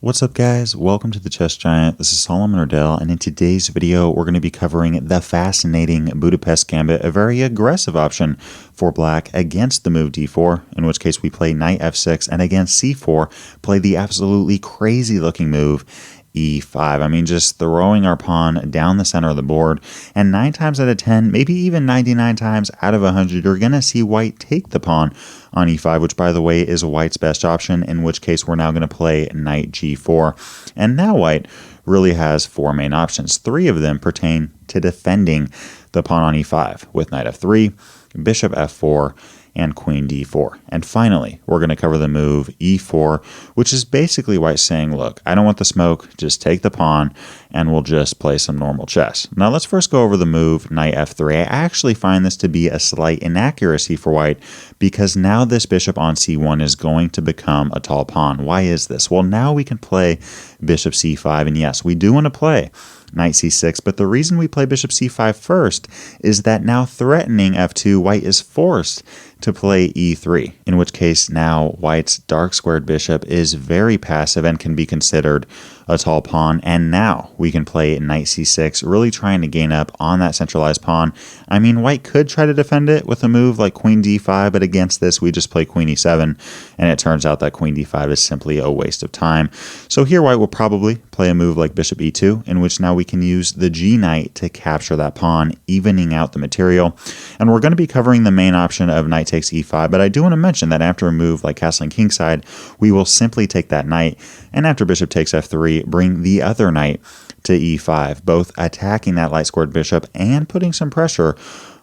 What's up guys, welcome to the Chess Giant. This is Solomon Ordell, and in today's video we're going to be covering the fascinating Budapest Gambit, a very aggressive option for black against the move d4, in which case we play knight f6, and against c4 play the absolutely crazy looking move e5. I mean, just throwing our pawn down the center of the board, and 9 times out of 10, maybe even 99 times out of 100, you're going to see white take the pawn on e5, which by the way is white's best option, in which case we're now going to play knight g4. And now white really has 4 main options. 3 of them pertain to defending the pawn on e5 with knight f3, bishop f4, and queen d4. And finally, we're going to cover the move e4, which is basically white saying, look, I don't want the smoke, just take the pawn, and we'll just play some normal chess. Now let's first go over the move knight f3. I actually find this to be a slight inaccuracy for white, because now this bishop on c1 is going to become a tall pawn. Why is this? Well, now we can play bishop c5, and yes, we do want to play knight c6, but the reason we play bishop c5 first is that now threatening f2, white is forced to play e3, in which case now white's dark squared bishop is very passive and can be considered a tall pawn, and now we can play knight c6, really trying to gain up on that centralized pawn. I mean, white could try to defend it with a move like queen d5, but against this we just play queen e7, and it turns out that queen d5 is simply a waste of time. So here white will probably play a move like bishop e2, in which now we can use the g knight to capture that pawn, evening out the material. And we're going to be covering the main option of knight takes e5, but I do want to mention that after a move like castling kingside, we will simply take that knight, and after bishop takes f3, bring the other knight to e5, both attacking that light squared bishop and putting some pressure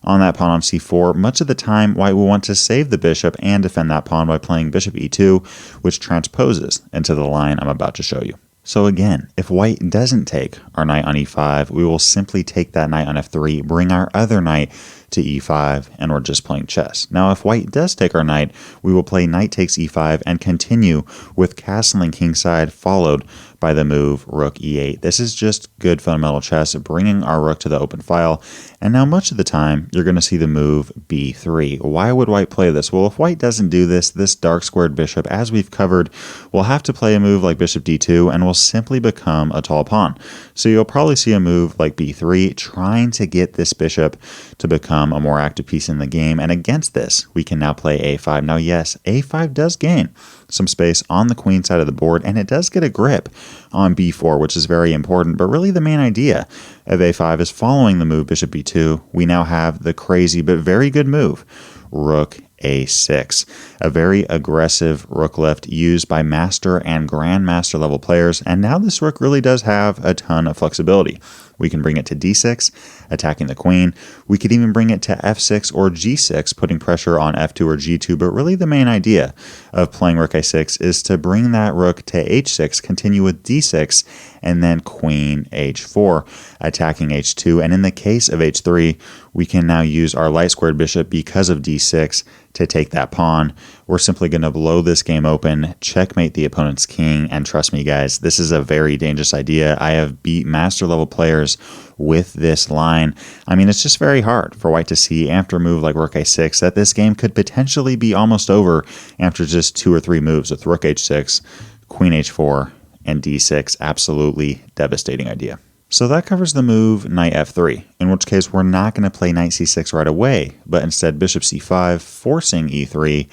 on that pawn on c4. Much of the time, white will want to save the bishop and defend that pawn by playing bishop e2, which transposes into the line I'm about to show you. So again, if white doesn't take our knight on e5, we will simply take that knight on f3, bring our other knight to e5, and we're just playing chess. Now, if white does take our knight, we will play knight takes e5 and continue with castling kingside, followed by the move rook e8. This is just good fundamental chess, bringing our rook to the open file. And now much of the time, you're going to see the move b3. Why would white play this? Well, if white doesn't do this, this dark squared bishop, as we've covered, will have to play a move like bishop d2 and will simply become a tall pawn. So you'll probably see a move like b3, trying to get this bishop to become a more active piece in the game. And against this, we can now play a5. Now, yes, a5 does gain some space on the queen side of the board, and it does get a grip on b4, which is very important. But really the main idea of a5 is following the move bishop b2. We now have the crazy but very good move rook a6, a very aggressive rook lift used by master and grandmaster level players, and now this rook really does have a ton of flexibility. We can bring it to d6, attacking the queen. We could even bring it to f6 or g6, putting pressure on f2 or g2, but really the main idea of playing rook a6 is to bring that rook to h6, continue with d6, and then queen h4, attacking h2. And in the case of h3, we can now use our light squared bishop because of d6 to take that pawn. We're simply going to blow this game open, checkmate the opponent's king, and trust me guys, this is a very dangerous idea. I have beat master level players with this line. I mean, it's just very hard for white to see after a move like rook a6 that this game could potentially be almost over after just 2 or 3 moves with rook h6, queen h4, and d6. Absolutely devastating idea. So that covers the move knight f3, in which case we're not going to play knight c6 right away, but instead bishop c5, forcing e3,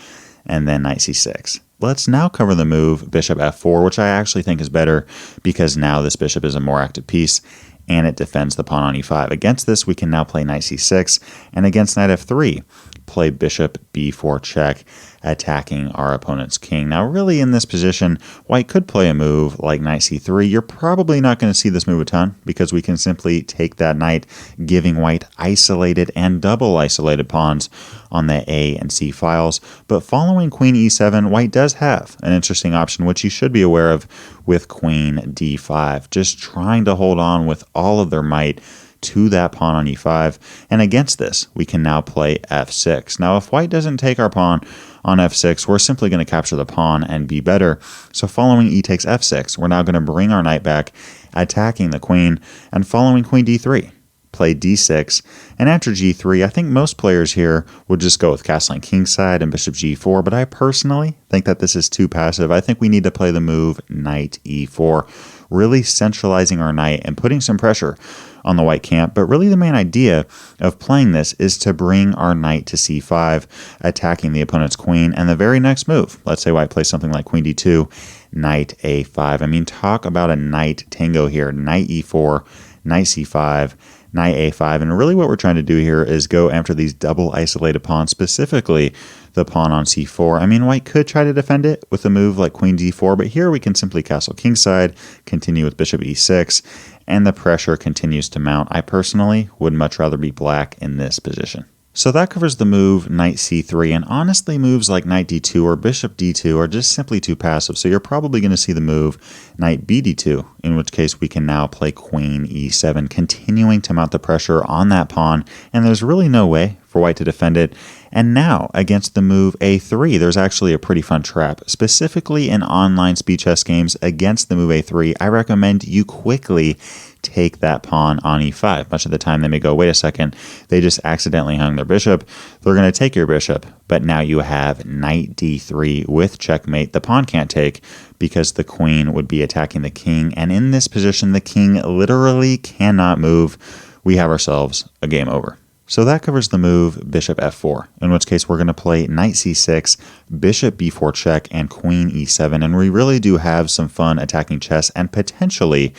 and then knight c6. Let's now cover the move bishop f4, which I actually think is better because now this bishop is a more active piece and it defends the pawn on e5. Against this, we can now play knight c6, and against knight f3, play bishop b4 check, attacking our opponent's king. Now really in this position, white could play a move like knight c3. You're probably not going to see this move a ton because we can simply take that knight, giving white isolated and double isolated pawns on the a and c files. But following queen e7, white does have an interesting option, which you should be aware of, with queen d5, just trying to hold on with all of their might to that pawn on e5, and against this we can now play f6. Now if white doesn't take our pawn on f6, we're simply going to capture the pawn and be better. So following e takes f6, we're now going to bring our knight back, attacking the queen, and following queen d3, play d6, and after g3, I think most players here would just go with castling kingside and bishop g4, but I personally think that this is too passive. I think we need to play the move knight e4, really centralizing our knight and putting some pressure on the white camp. But really the main idea of playing this is to bring our knight to c5, attacking the opponent's queen, and the very next move, let's say white plays something like queen d2, knight a5. I mean, talk about a knight tango here. Knight e4, knight c5, knight a5, and really what we're trying to do here is go after these double isolated pawns, specifically the pawn on c4. I mean, white could try to defend it with a move like queen d4, but here we can simply castle kingside, continue with bishop e6, and the pressure continues to mount. I personally would much rather be black in this position. So that covers the move knight c3, and honestly moves like knight d2 or bishop d2 are just simply too passive, so you're probably going to see the move knight bd2, in which case we can now play queen e7, continuing to mount the pressure on that pawn, and there's really no way for white to defend it. And now, against the move a3, there's actually a pretty fun trap. Specifically in online speed chess games against the move a3, I recommend you quickly take that pawn on e5. Much of the time they may go, wait a second, they just accidentally hung their bishop. They're going to take your bishop, but now you have knight d3 with checkmate. The pawn can't take because the queen would be attacking the king, and in this position the king literally cannot move. We have ourselves a game over. So that covers the move bishop f4, in which case we're going to play knight c6, bishop b4 check, and queen e7, and we really do have some fun attacking chess and potentially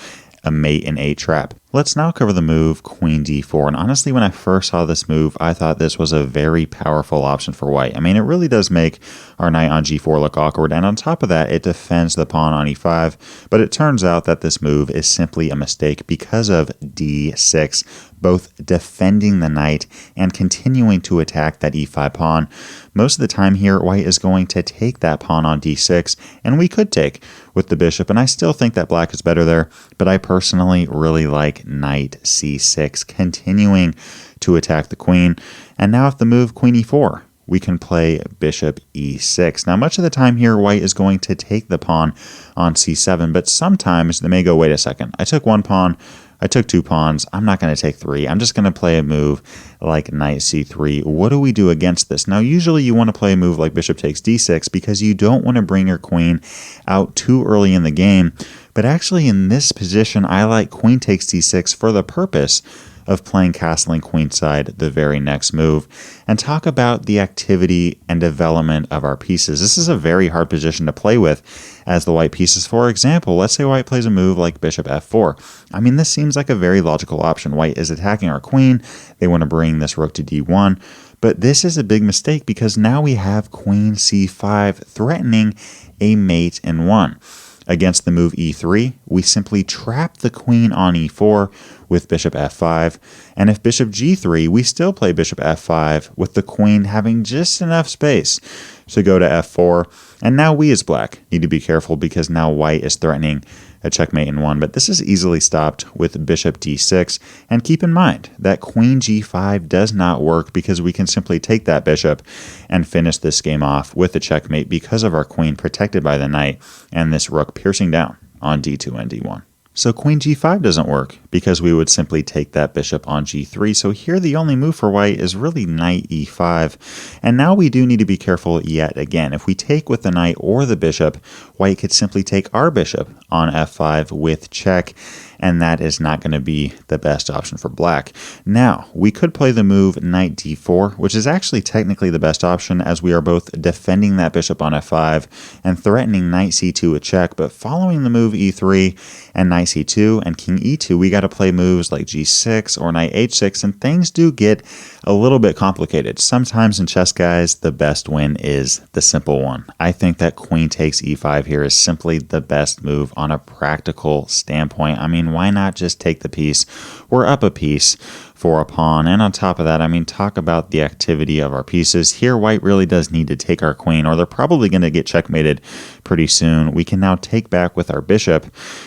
a mate in a trap. Let's now cover the move queen d4, and honestly when I first saw this move I thought this was a very powerful option for white. I mean, it really does make our knight on g4 look awkward, and on top of that it defends the pawn on e5, but it turns out that this move is simply a mistake because of d6, both defending the knight and continuing to attack that e5 pawn. Most of the time here white is going to take that pawn on d6, and we could take with the bishop, and I still think that black is better there, but I personally really like knight c6, continuing to attack the queen. And now if the move queen e4, we can play bishop e6. Now much of the time here white is going to take the pawn on c7, but sometimes they may go, wait a second, I took one pawn, I took two pawns, I'm not going to take three, I'm just going to play a move like knight c3. What do we do against this? Now usually you want to play a move like bishop takes d6 because you don't want to bring your queen out too early in the game, but actually in this position I like queen takes d6 for the purpose of playing castling queenside the very next move. And talk about the activity and development of our pieces. This is a very hard position to play with as the white pieces. For example, let's say white plays a move like bishop f4. I mean, this seems like a very logical option. White is attacking our queen. They want to bring this rook to d1. But this is a big mistake because now we have queen c5 threatening a mate in 1. Against the move e3, we simply trap the queen on e4 with bishop f5, and if bishop g3, we still play bishop f5 with the queen having just enough space to go to f4, and now we as black need to be careful because now white is threatening a checkmate in 1, but this is easily stopped with bishop d6, and keep in mind that queen g5 does not work because we can simply take that bishop and finish this game off with a checkmate because of our queen protected by the knight and this rook piercing down on d2 and d1. So queen g5 doesn't work because we would simply take that bishop on g3. So here the only move for white is really knight e5. And now we do need to be careful yet again. If we take with the knight or the bishop, white could simply take our bishop on f5 with check, and that is not going to be the best option for black. Now, we could play the move knight d4, which is actually technically the best option as we are both defending that bishop on f5 and threatening knight c2 a check, but following the move e3 and knight c2 and king e2, we got to play moves like g6 or knight h6, and things do get a little bit complicated. Sometimes in chess, guys, the best win is the simple one. I think that queen takes e5 here is simply the best move on a practical standpoint. I mean, why not just take the piece? We're up a piece for a pawn, and on top of that, I mean, talk about the activity of our pieces. Here, white really does need to take our queen, or they're probably going to get checkmated pretty soon. We can now take back with our bishop,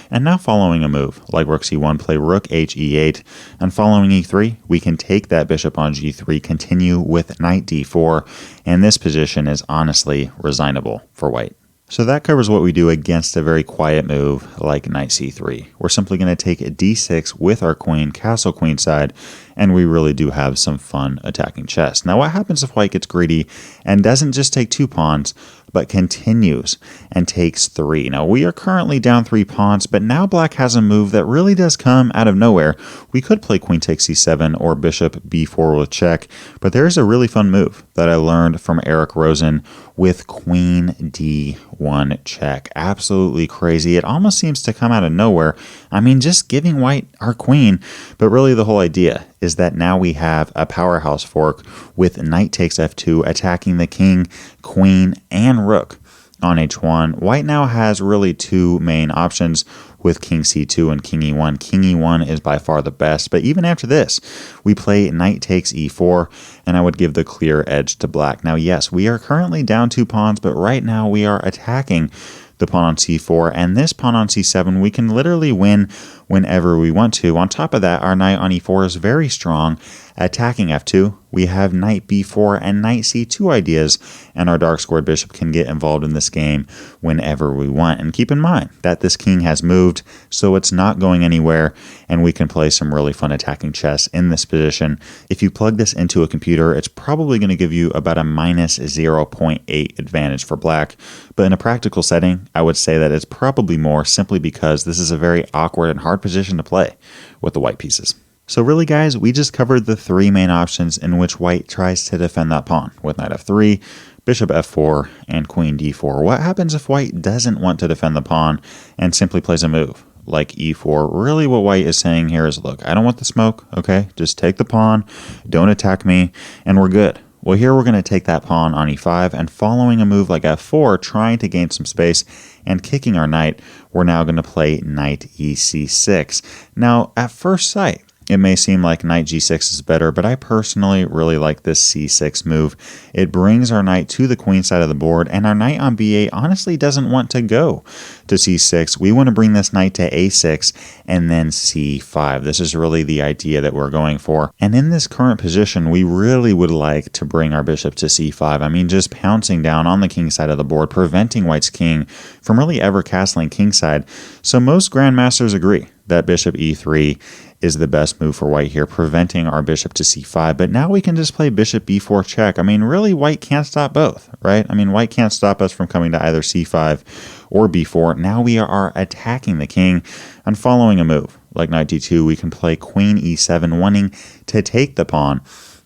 and now following a move like rook c1, play rook h e8, and following e3, we can take that bishop on g3, continue with knight d4, and this position is honestly resignable for white. So that covers what we do against a very quiet move like knight c3. We're simply going to take a d6 with our queen, castle queenside, and we really do have some fun attacking chess. Now what happens if white gets greedy and doesn't just take 2 pawns, but continues and takes 3? Now we are currently down 3 pawns, but now black has a move that really does come out of nowhere. We could play queen takes c7 or bishop b4 with check, but there's a really fun move that I learned from Eric Rosen with queen d1 check. Absolutely crazy. It almost seems to come out of nowhere. I mean, just giving white our queen, but really the whole idea is that now we have a powerhouse fork with knight takes f2 attacking the king, queen, and rook on h1. White now has really 2 main options with king c2 and king e1. King e1 is by far the best, but even after this, we play knight takes e4, and I would give the clear edge to black. Now, yes, we are currently down 2 pawns, but right now we are attacking the pawn on c4, and this pawn on c7, we can literally win whenever we want to. On top of that, our knight on e4 is very strong. Attacking f2, we have knight b4 and knight c2 ideas, and our dark squared bishop can get involved in this game whenever we want. And keep in mind that this king has moved, so it's not going anywhere, and we can play some really fun attacking chess in this position. If you plug this into a computer, it's probably going to give you about a minus 0.8 advantage for black, but in a practical setting, I would say that it's probably more, simply because this is a very awkward and hard position to play with the white pieces. So really, guys, we just covered the 3 main options in which white tries to defend that pawn with knight f3, bishop f4, and queen d4. What happens if white doesn't want to defend the pawn and simply plays a move like e4? Really what white is saying here is, look, I don't want the smoke, okay? Just take the pawn, don't attack me, and we're good. Well, here we're going to take that pawn on e5, and following a move like f4, trying to gain some space and kicking our knight, we're now going to play knight ec6. Now, at first sight, it may seem like knight g6 is better, but I personally really like this c6 move. It brings our knight to the queen side of the board, and our knight on b8 honestly doesn't want to go to c6. We want to bring this knight to a6 and then c5. This is really the idea that we're going for. And in this current position, we really would like to bring our bishop to c5. I mean, just pouncing down on the king side of the board, preventing white's king from really ever castling kingside. So most grandmasters agree that bishop e3 is the best move for white here, preventing our bishop to c5. But now we can just play bishop b4 check. I mean, really, white can't stop both, right? I mean, white can't stop us from coming to either c5 or b4. Now we are attacking the king, and following a move like knight d2, we can play queen e7, wanting to take the pawn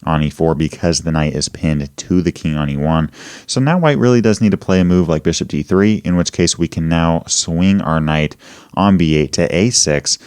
on e4 because the knight is pinned to the king on e1. So now white really does need to play a move like bishop d3, in which case we can now swing our knight on b8 to a6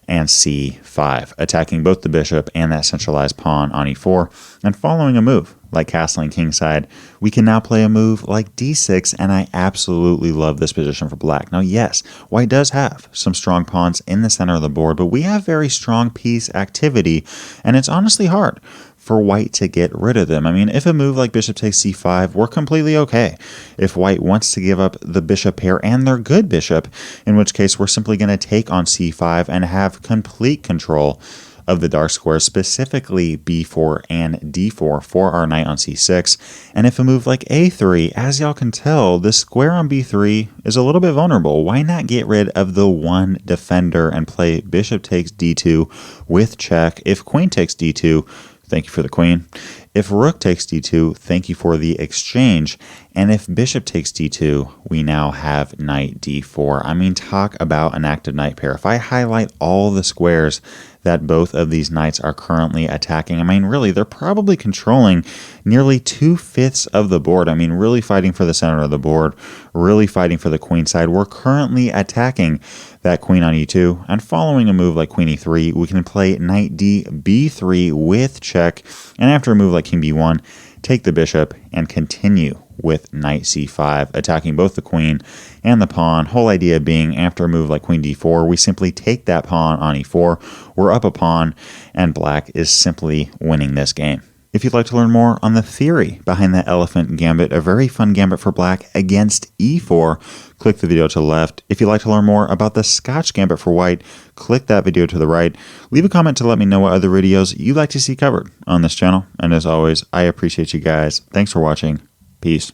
and c5, attacking both the bishop and that centralized pawn on e4. And following a move like castling kingside, we can now play a move like d6, and I absolutely love this position for black. Now, yes, white does have some strong pawns in the center of the board, but we have very strong piece activity, and it's honestly hard for white to get rid of them. I mean, if a move like bishop takes c5, we're completely okay. If white wants to give up the bishop pair and their good bishop, in which case we're simply going to take on c5 and have complete control of the dark squares, specifically b4 and d4 for our knight on c6. And if a move like a3, as y'all can tell, the square on b3 is a little bit vulnerable. Why not get rid of the one defender and play bishop takes d2 with check? If queen takes d2, thank you for the queen. If rook takes d2, thank you for the exchange. And if bishop takes d2, we now have knight d4. I mean, talk about an active knight pair. If I highlight all the squares that both of these knights are currently attacking, I mean, really, they're probably controlling nearly 2/5 of the board. I mean, really fighting for the center of the board, really fighting for the queen side. We're currently attacking that queen on e2, and following a move like queen e3, we can play knight d b3 with check, and after a move like king b1, take the bishop and continue with knight c5, attacking both the queen and the pawn. Whole idea being, after a move like queen d4, we simply take that pawn on e4, we're up a pawn, and black is simply winning this game. If you'd like to learn more on the theory behind the elephant gambit, a very fun gambit for black against e4, click the video to the left. If you'd like to learn more about the Scotch gambit for white, click that video to the right. Leave a comment to let me know what other videos you'd like to see covered on this channel. And as always, I appreciate you guys. Thanks for watching. Peace.